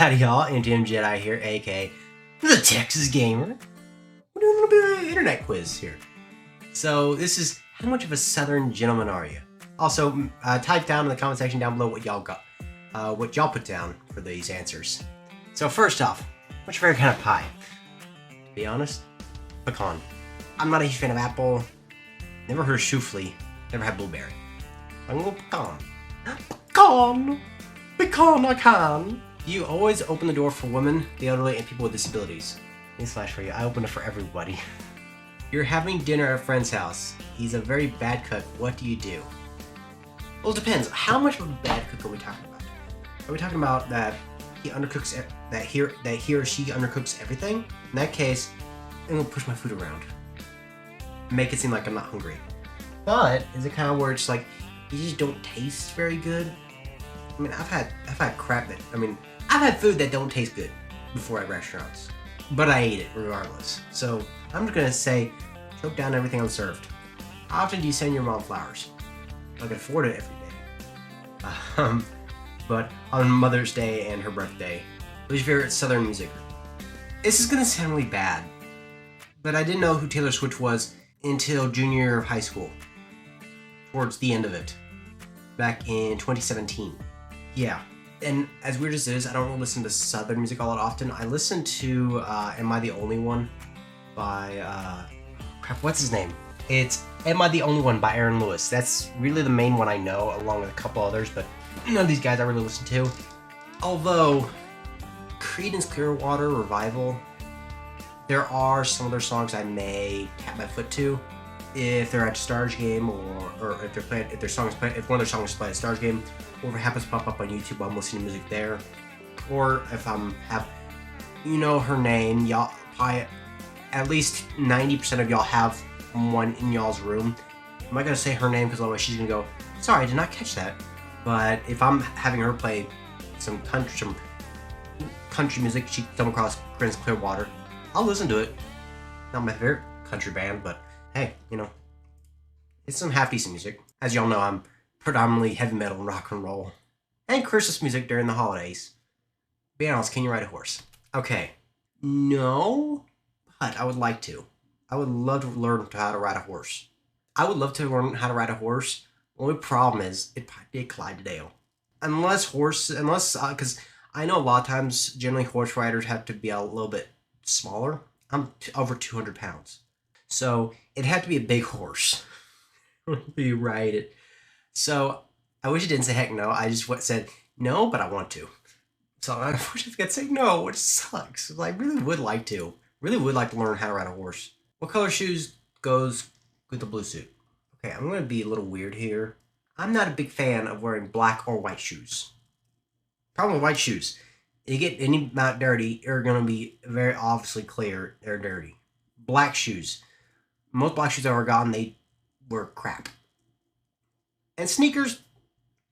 Howdy y'all, NTM Jedi here, aka the Texas Gamer. We're doing a little bit of an internet quiz here. So this is, how much of a Southern gentleman are you? Also, type down in the comment section down below what y'all got, what y'all put down for these answers. So first off, what's your favorite kind of pie? To be honest, pecan. I'm not a huge fan of apple, never heard of souffle, never had blueberry. I'm gonna go pecan. Pecan! Pecan I can! You always open the door for women, the elderly, and people with disabilities. Newsflash for you, I open it for everybody. You're having dinner at a friend's house. He's a very bad cook. What do you do? Well, it depends. How much of a bad cook are we talking about? Are we talking about that he undercooks, that he or she undercooks everything? In that case, I'm gonna push my food around. Make it seem like I'm not hungry. But is it kind of where it's like, you just don't taste very good? I mean, I've had crap that, I've had food that don't taste good before at restaurants, but I ate it regardless. So I'm just gonna say, choke down everything unserved. How often do you send your mom flowers? I can afford it every day. But on Mother's Day and her birthday, what's your favorite Southern music? This is gonna sound really bad, but I didn't know who Taylor Swift was until junior year of high school, towards the end of it, back in 2017. Yeah, and as weird as it is, I don't really listen to Southern music all that often. I listen to Am I the Only One by, what's his name? It's Am I the Only One by Aaron Lewis. That's really the main one I know, along with a couple others, but none of these guys I really listen to. Although, Creedence Clearwater Revival, there are some of their songs I may tap my foot to if they're at a Stars game, or if they're playing, if one of their songs is played at a Stars game, or if it happens to pop up on YouTube while I'm listening to music there, or if her name, y'all probably, at least 90% of y'all have one in y'all's room. I'm not gonna say her name because otherwise she's gonna go, sorry, I did not catch that. But if I'm having her play some country music, she come across Creedence Clearwater, I'll listen to it. Not my favorite country band, but hey, it's some half-decent music. As y'all know, I'm predominantly heavy metal and rock and roll, and Christmas music during the holidays. Be honest, can you ride a horse? Okay, no, but I would like to. I would love to learn how to ride a horse. I would love to learn how to ride a horse. The only problem is, it'd probably be a Clydesdale. Because I know a lot of times, generally horse riders have to be a little bit smaller. I'm over 200 pounds. So it'd have to be a big horse to ride it. So I wish it didn't say heck no. I just said no, but I want to. So I wish I could say no, which sucks. I really would like to. Really would like to learn how to ride a horse. What color shoes goes with the blue suit? Okay, I'm going to be a little weird here. I'm not a big fan of wearing black or white shoes. Problem with white shoes, you get any amount dirty, you're going to be very obviously clear they're dirty. Black shoes. Most black shoes I've ever gotten, they were crap. And sneakers,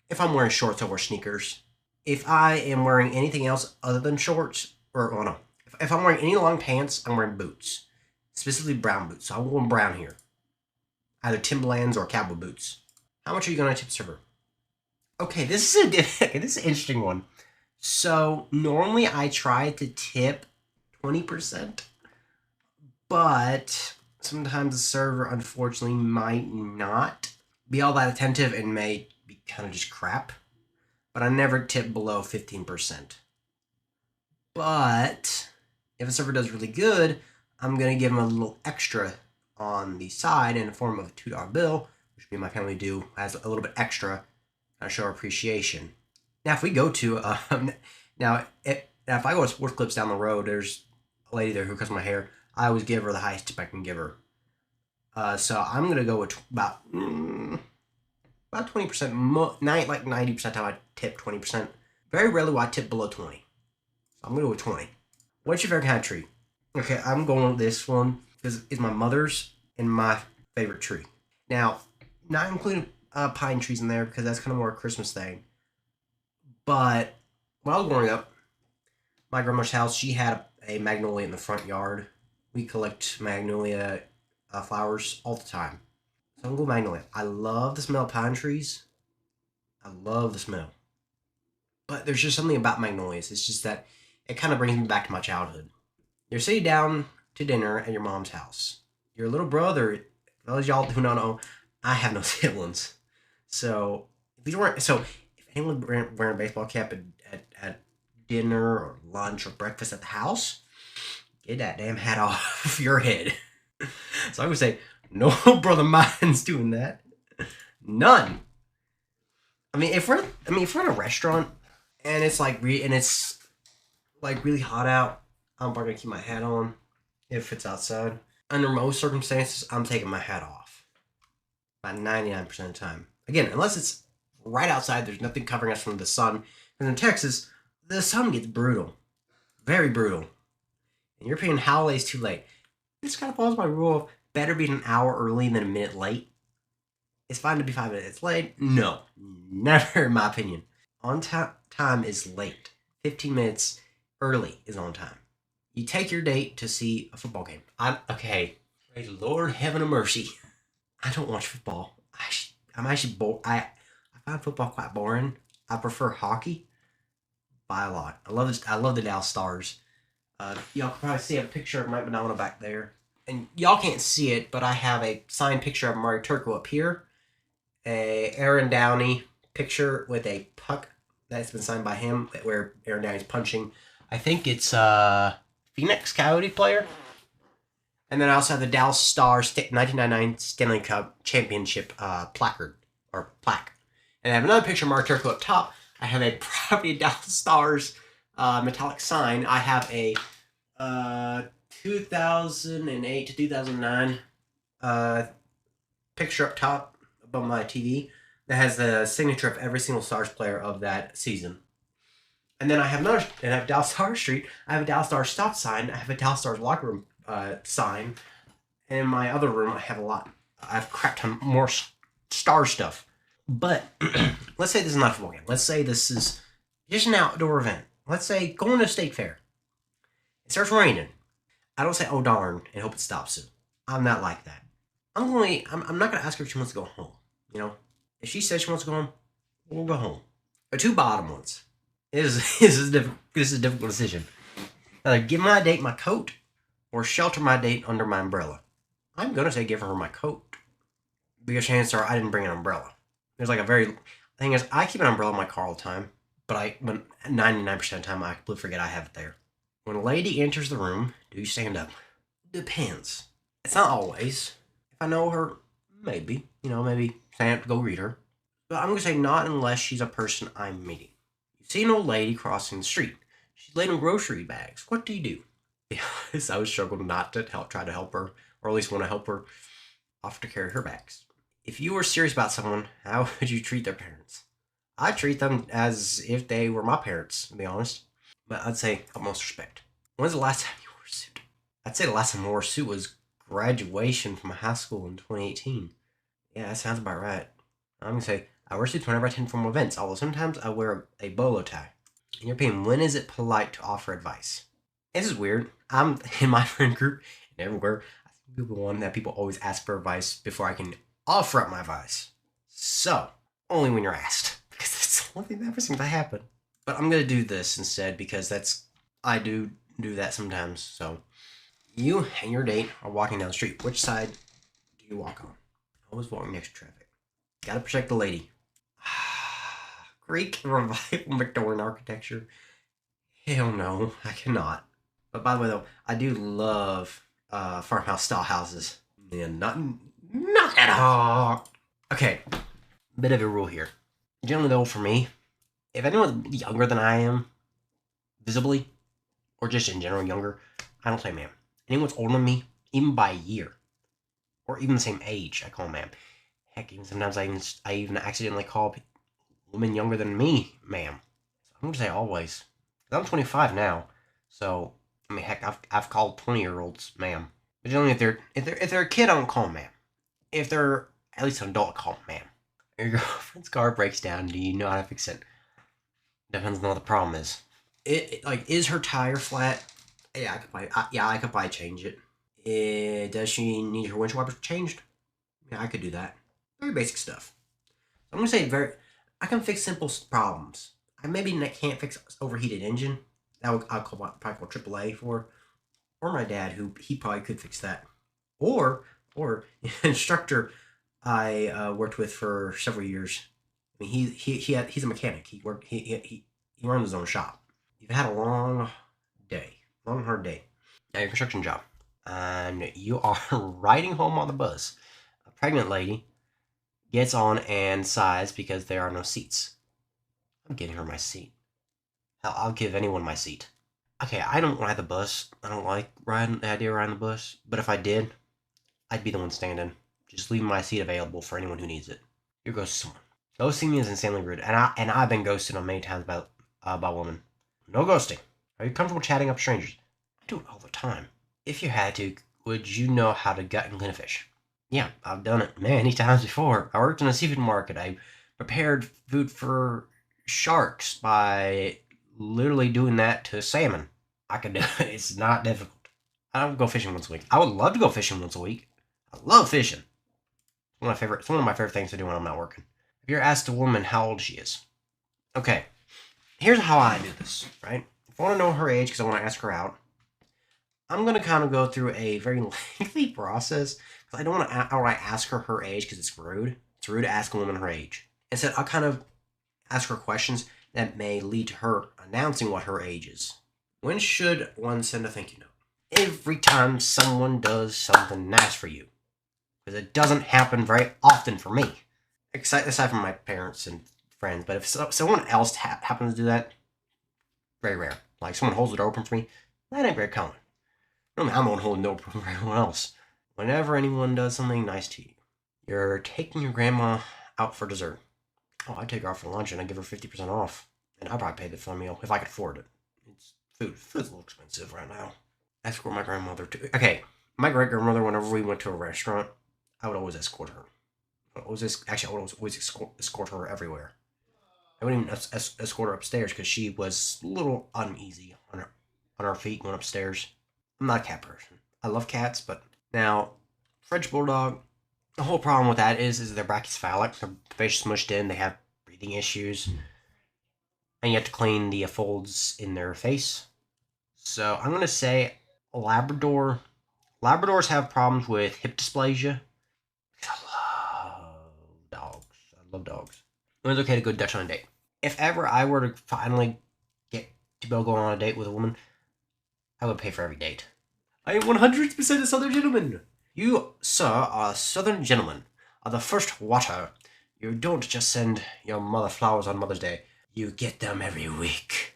if I'm wearing shorts, I wear sneakers. If I am wearing anything else other than shorts, if I'm wearing any long pants, I'm wearing boots. Specifically brown boots. So I'm going brown here. Either Timberlands or cowboy boots. How much are you going to tip server? Okay, this is an interesting one. So normally I try to tip 20%, but sometimes the server unfortunately might not be all that attentive and may be kind of just crap. But I never tip below 15%. But if a server does really good, I'm going to give them a little extra on the side in the form of a $2 bill, which me and my family do as a little bit extra to show our appreciation. Now, if we go to, if I go to Sports Clips down the road, there's a lady there who cuts my hair. I always give her the highest tip I can give her. So I'm going to go with about 20%, like 90% of the time I tip 20%. Very rarely will I tip below 20. So I'm going to go with 20. What's your favorite kind of tree? Okay, I'm going with this one because it's my mother's and my favorite tree. Now, not including pine trees in there because that's kind of more a Christmas thing. But when I was growing up, my grandma's house, she had a magnolia in the front yard. We collect magnolia flowers all the time. So I'm going with magnolia. I love the smell of pine trees. I love the smell. But there's just something about Magnolias. It's just that it kind of brings me back to my childhood. You're sitting down to dinner at your mom's house. Your little brother, those y'all who don't know, I have no siblings. So if anyone wearing a baseball cap at dinner or lunch or breakfast at the house, get that damn hat off your head. So I would say, no brother mine's doing that. None. If we're in a restaurant and it's like really hot out, I'm probably gonna keep my hat on if it's outside. Under most circumstances, I'm taking my hat off. About 99% of the time. Again, unless it's right outside, there's nothing covering us from the sun. And in Texas, the sun gets brutal. Very brutal. And European holiday's too late. This kind of follows my rule of better be an hour early than a minute late. It's fine to be 5 minutes late. No, never in my opinion. On time is late. 15 minutes early is on time. You take your date to see a football game. Okay. Praise Lord, heaven and mercy. I don't watch football. I'm actually bored. I find football quite boring. I prefer hockey by a lot. I love the Dallas Stars. Y'all can probably see a picture of Mike Madonna back there. And y'all can't see it, but I have a signed picture of Mari Turco up here. A Aaron Downey picture with a puck that's been signed by him, where Aaron Downey's punching. I think it's Phoenix Coyote player. And then I also have the Dallas Stars 1999 Stanley Cup Championship placard or plaque. And I have another picture of Mari Turco up top. I have a Property Dallas Stars metallic sign. I have a 2008 to 2009 picture up top above my TV that has the signature of every single Stars player of that season. And then I have Dallas Stars Street. I have a Dallas Stars stop sign. I have a Dallas Stars locker room sign. And in my other room, I have a lot. I've crap ton more star stuff. But let's say this is not a football game. Let's say this is just an outdoor event. Let's say going to a state fair. It starts raining. I don't say, oh darn, and hope it stops soon. I'm not like that. I'm not gonna ask her if she wants to go home. If she says she wants to go home, we'll go home. But two bottom ones. This is a difficult decision. Either give my date my coat or shelter my date under my umbrella. I'm gonna say give her my coat because chances are I didn't bring an umbrella. There's like the thing is, I keep an umbrella in my car all the time, but 99% of the time I completely forget I have it there. When a lady enters the room, do you stand up? Depends. It's not always. If I know her, maybe. Maybe stand up to go greet her. But I'm going to say not unless she's a person I'm meeting. You see an old lady crossing the street. She's laden grocery bags. What do you do? I would struggle not to try to help her, or at least want to help her offer to carry her bags. If you were serious about someone, how would you treat their parents? I treat them as if they were my parents, to be honest. But I'd say utmost respect. When's the last time you wore a suit? I'd say the last time I wore a suit was graduation from high school in 2018. Yeah, that sounds about right. I'm going to say I wear suits whenever I attend formal events, although sometimes I wear a bolo tie. In your opinion, when is it polite to offer advice? This is weird. I'm in my friend group and everywhere. I think people want that people always ask for advice before I can offer up my advice. So, only when you're asked. Because that's the only thing that ever seems to happen. But I'm going to do this instead because I do that sometimes. So, you and your date are walking down the street. Which side do you walk on? Always walking next to traffic. Gotta protect the lady. Greek revival Victorian architecture. Hell no, I cannot. But by the way though, I do love farmhouse style houses. Yeah, not at all. Okay, bit of a rule here. Generally though, for me, if anyone's younger than I am, visibly, or just in general younger, I don't say ma'am. Anyone's older than me, even by a year, or even the same age, I call ma'am. Heck, even sometimes I even accidentally call women younger than me ma'am. I'm gonna say always. I'm 25 now, so heck, I've called 20-year-olds ma'am. But generally, if they're a kid, I don't call them ma'am. If they're at least an adult, I call them ma'am. If your girlfriend's car breaks down, do you know how to fix it? Depends on what the problem is. Is her tire flat? Yeah, I could probably change it. Does she need her windshield wipers changed? Yeah, I could do that. Very basic stuff. I'm gonna say I can fix simple problems. I maybe can't fix overheated engine. I'll probably call AAA for, or my dad, who he probably could fix that, or instructor I worked with for several years. I mean, he's a mechanic. He runs his own shop. You've had a long hard day at your construction job, and you are riding home on the bus. A pregnant lady gets on and sighs because there are no seats. I'm giving her my seat. Hell, I'll give anyone my seat. Okay, I don't ride the bus. I don't like the idea of riding the bus. But if I did, I'd be the one standing. Just leave my seat available for anyone who needs it. You're ghosting someone. Ghosting me is insanely rude, and I've been ghosted on many times by women. No ghosting. Are you comfortable chatting up strangers? I do it all the time. If you had to, would you know how to gut and clean a fish? Yeah, I've done it many times before. I worked in a seafood market. I prepared food for sharks by literally doing that to salmon. I could do it. It's not difficult. I don't go fishing once a week. I would love to go fishing once a week. I love fishing. It's one of my favorite things to do when I'm not working. If you're asked a woman how old she is, okay, here's how I do this, right? If I want to know her age because I want to ask her out, I'm going to kind of go through a very lengthy process because I don't want to outright ask her age because it's rude. It's rude to ask a woman her age. Instead, I'll kind of ask her questions that may lead to her announcing what her age is. When should one send a thank you note? Every time someone does something nice for you. Because it doesn't happen very often for me. Aside from my parents and friends. But if someone else happens to do that, very rare. Like someone holds the door open for me, that ain't very common. I mean, I'm the one holding the door open for everyone else. Whenever anyone does something nice to you, you're taking your grandma out for dessert. Oh, I take her out for lunch and I give her 50% off. And I'll probably pay the full meal if I could afford it. It's food. Food's a little expensive right now. I escort my grandmother to... Okay, my great-grandmother, whenever we went to a restaurant, I would always escort her. I would always escort her everywhere. I wouldn't even escort her upstairs because she was a little uneasy on her feet going upstairs. I'm not a cat person. I love cats, but... Now, French Bulldog, the whole problem with that is they're brachycephalic. Their face smushed in. They have breathing issues. And you have to clean the folds in their face. So I'm going to say Labrador. Labradors have problems with hip dysplasia. I love dogs. It was okay to go Dutch on a date. If ever I were to finally get to go on a date with a woman, I would pay for every date. I am 100% a Southern gentleman. You, sir, are a Southern gentleman. Are the first water. You don't just send your mother flowers on Mother's Day. You get them every week.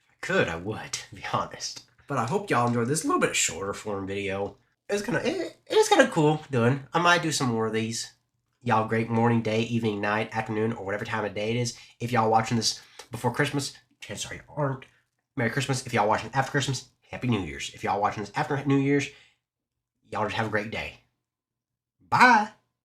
If I could, I would, to be honest. But I hope y'all enjoyed this little bit shorter form video. It was kind of cool doing. I might do some more of these. Y'all great morning, day, evening, night, afternoon, or whatever time of day it is. If y'all watching this before Christmas, chances are you aren't. Merry Christmas. If y'all watching after Christmas, Happy New Year's. If y'all watching this after New Year's, y'all just have a great day. Bye.